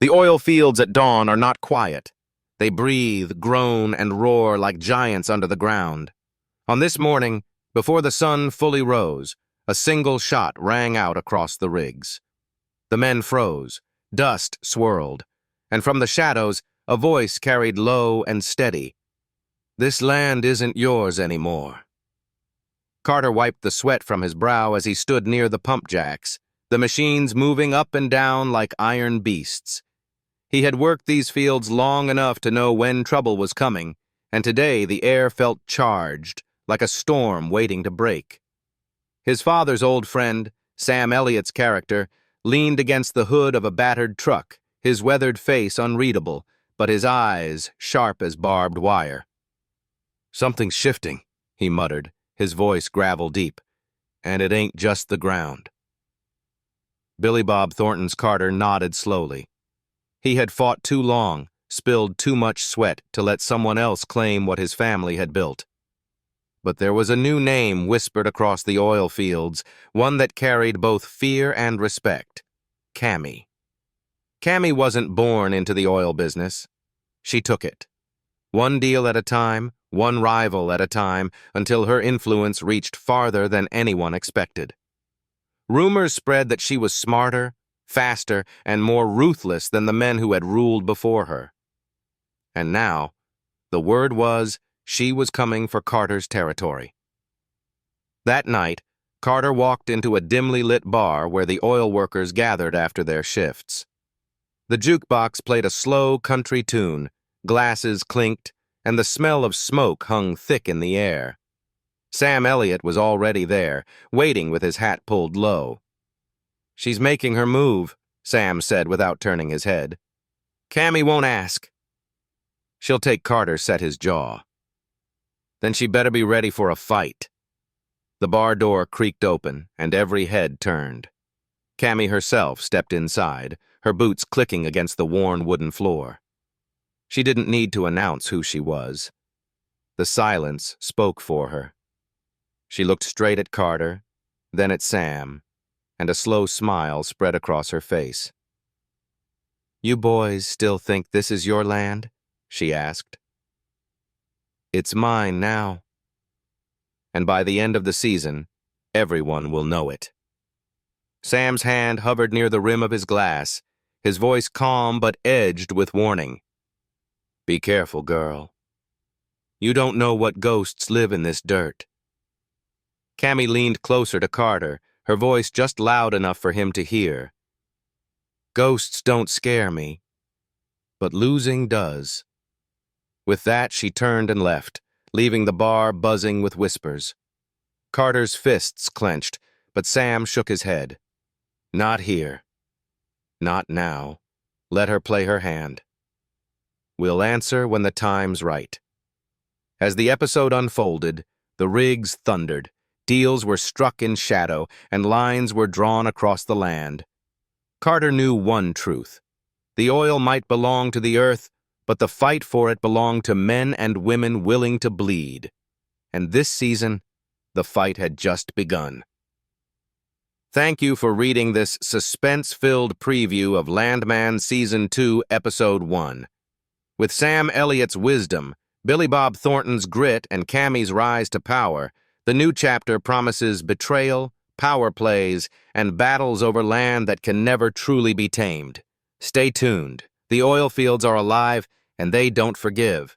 The oil fields at dawn are not quiet. They breathe, groan, and roar like giants under the ground. On this morning, before the sun fully rose, a single shot rang out across the rigs. The men froze, dust swirled, and from the shadows, a voice carried low and steady. "This land isn't yours anymore." Carter wiped the sweat from his brow as he stood near the pump jacks, the machines moving up and down like iron beasts. He had worked these fields long enough to know when trouble was coming, and today the air felt charged, like a storm waiting to break. His father's old friend, Sam Elliott's character, leaned against the hood of a battered truck, his weathered face unreadable, but his eyes sharp as barbed wire. "Something's shifting," he muttered, his voice gravel-deep, "and it ain't just the ground." Billy Bob Thornton's Carter nodded slowly. He had fought too long, spilled too much sweat to let someone else claim what his family had built. But there was a new name whispered across the oil fields, one that carried both fear and respect: Cammy. Cammy wasn't born into the oil business. She took it. One deal at a time, one rival at a time, until her influence reached farther than anyone expected. Rumors spread that she was smarter, faster, and more ruthless than the men who had ruled before her. And now, the word was she was coming for Carter's territory. That night, Carter walked into a dimly lit bar where the oil workers gathered after their shifts. The jukebox played a slow country tune, glasses clinked, and the smell of smoke hung thick in the air. Sam Elliott was already there, waiting with his hat pulled low. "She's making her move," Sam said without turning his head. "Cammy won't ask." "She'll take Carter," set his jaw. "Then she better be ready for a fight." The bar door creaked open, and every head turned. Cammy herself stepped inside, her boots clicking against the worn wooden floor. She didn't need to announce who she was. The silence spoke for her. She looked straight at Carter, then at Sam, and a slow smile spread across her face. "You boys still think this is your land?" she asked. "It's mine now. And by the end of the season, everyone will know it." Sam's hand hovered near the rim of his glass, his voice calm but edged with warning. "Be careful, girl. You don't know what ghosts live in this dirt." Cammy leaned closer to Carter, her voice just loud enough for him to hear. "Ghosts don't scare me, but losing does." With that, she turned and left, leaving the bar buzzing with whispers. Carter's fists clenched, but Sam shook his head. "Not here. Not now. Let her play her hand. We'll answer when the time's right." As the episode unfolded, the rigs thundered. Deals were struck in shadow, and lines were drawn across the land. Carter knew one truth. The oil might belong to the earth, but the fight for it belonged to men and women willing to bleed. And this season, the fight had just begun. Thank you for reading this suspense-filled preview of Landman Season 2, Episode 1. With Sam Elliott's wisdom, Billy Bob Thornton's grit, and Cammy's rise to power, the new chapter promises betrayal, power plays, and battles over land that can never truly be tamed. Stay tuned. The oil fields are alive, and they don't forgive.